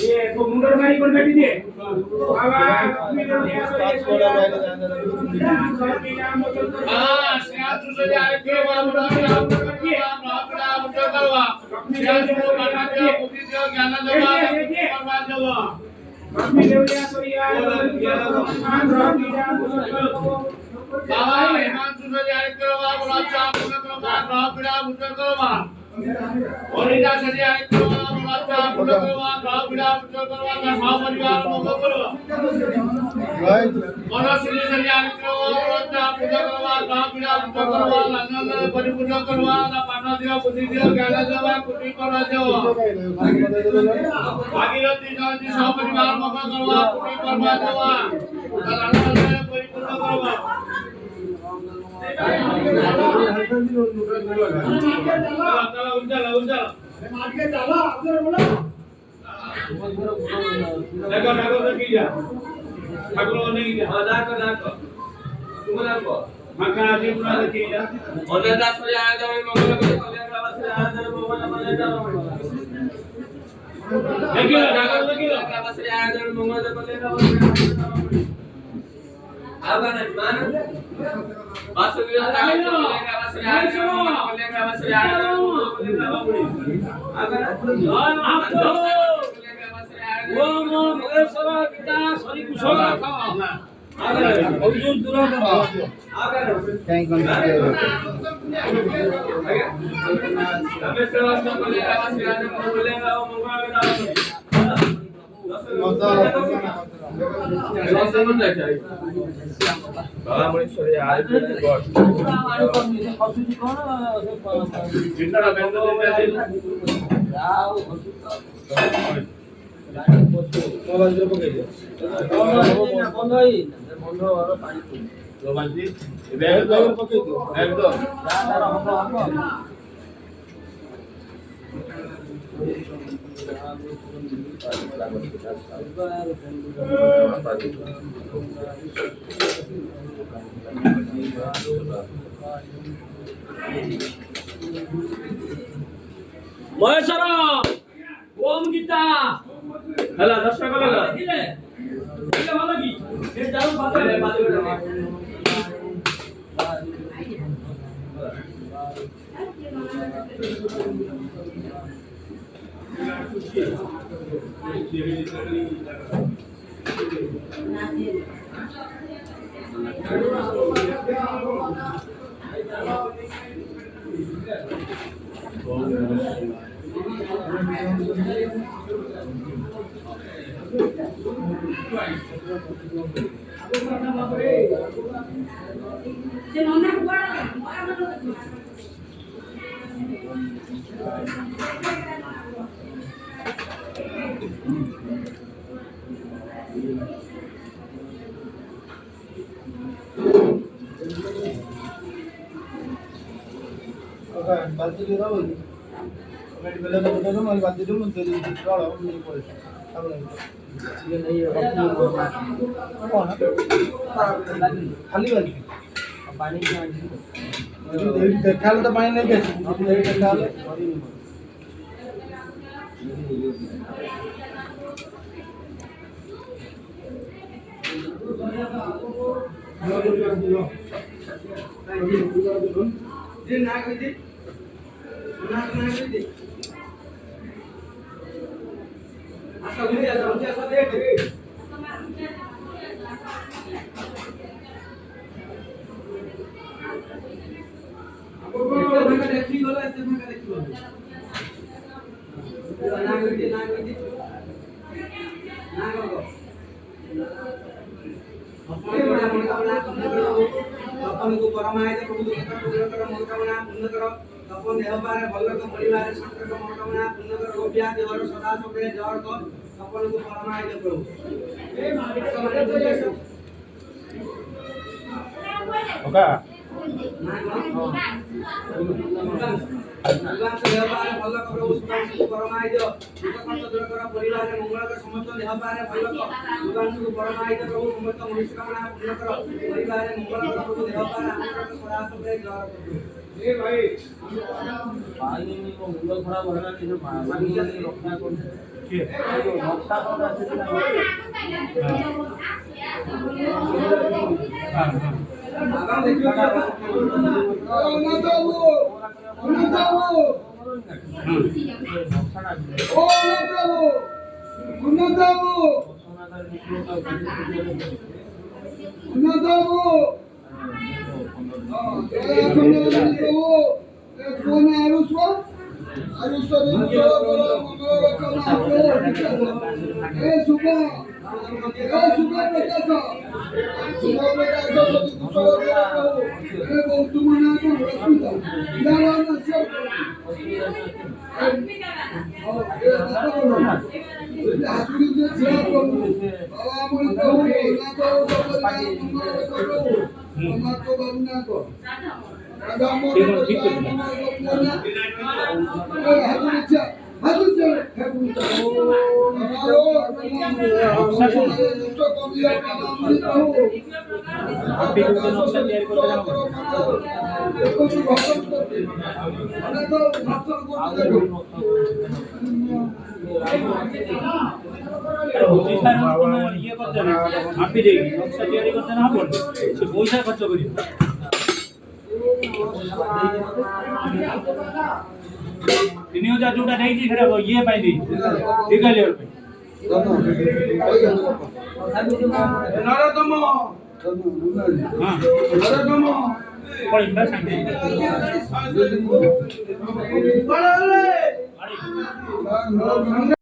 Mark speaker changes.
Speaker 1: ये को मुंडर मारी कोण बैठी दे बाबा मी देवलिया सोया हां श्याम सुसले आके बाबा राम करवा श्याम को काटा के बुद्धि दे ज्ञान देवा परमात्मा देवा मी देवलिया सोया बाबा हेमंत सुसले आके बाबा राम करवा ओरिदा सजे आके बाबा करवा गाँव बिड़ा करवा ना मां परिवार को करो मनोश्री सजे आके बाबा करवा गाँव बिड़ा करवा लंगन परिपूर्ण करवा ना पाना दियो बुद्धि दियो ज्ञान देवा कुटी करवा दियो भागीरथी जयंती सब परिवार को करवा कुटी करवा देवा लंगन परिपूर्ण करवा
Speaker 2: मार्केट चला अगर बोला
Speaker 1: देखो की जा ठाकुर ने की जा हां दाको तुम दाको मका आदि पुरा की जा और 10 बजे आ जाओ मंगल को कल्याण आवास से आ जाओ मोबाइल बजे जाओ देखियो ठाकुर देखियो आवास से आ जाओ मंगल को कल्याण आवास आगा ना मान वासुदेव ताले कल्याण आवास से आ जाओ कल्याण आवास से आ जाओ आगा ना आप तो ओम महेश्वर पिता सरी कुशल का आगे अर्जुन दूर कर आगे थैंक यू हमें सेवा करने का आवाज आने को बोलेगा वो मंगल का समझ ना चाहिए बाबा महेश्वर आज गॉड जितना बेंदो देते आओ मोबाइल जो पकड़ दे बंद होई बंद और पानी दो बाल्टी बैग दो पकड़ दो बैग दो तारा हम महेश्वर ओम गीता हला दर्शक लगा दिले दिले ভালো কি এ যাও বাদে বাদে बाल्टी ले रहा हूँ मैं बेला का बता दूँ मैं बाल्टी दूँ मुझे दे दो नहीं पड़े अब नहीं ये नहीं है कौन खाली वाली पानी की देखा तो पानी नहीं कैसे देखा दिन ना कर दे ना कर दे अच्छा मुझे ऐसा देख आपको भागा देखी बोला ऐसे भागा देखी बोला ना कर दे ना करो अपन को परमाय के प्रभु का पूर्ण कर मनोकामना पूर्ण करो अपन देह पारे भल को परिवार संकर को मनोकामना पूर्ण करो गोपिया देवर सदा सुखे जड़ को अपन को परमाय के प्रभु ए मालिक समाज होगा भगवान से देह पारे भल को प्रभु सदा सुखे परमाय दो दुख कष्ट दूर करो परिवार के मंगल को समस्त देह पारे भल को भगवान से परमाय के प्रभु समस्त मनोकामना पूर्ण करो परिवार के मंगल को प्रभु देह पारे आनंद को सदा सुखे जड़
Speaker 2: ए भाई
Speaker 3: पानी को मुंड खराब होला नि जो पानी रक्षा कर के जो नक्शा कोन আছে कि हां
Speaker 2: बाबा देखियो ना जाओ ना जाओ
Speaker 3: नक्शा
Speaker 2: ओ ना जाओ ना जाओ कोण आरुष ए सुबह बेटा तुम ना को रसूदा दावा ना सब हाथुरी जे छे बाबा मुझे कहू ना तो सब ना को बाबू को
Speaker 3: ये करते ना आप भी देगी नक्शा तैयारी करते ना बोल से पैसा खर्च करियो तीन हजार जोड़ा नहीं जी खराब ये पाई दी ठीक है ले
Speaker 2: नरदम
Speaker 3: हां
Speaker 2: नरदम
Speaker 3: पड़ी बस सांगे
Speaker 2: बड़े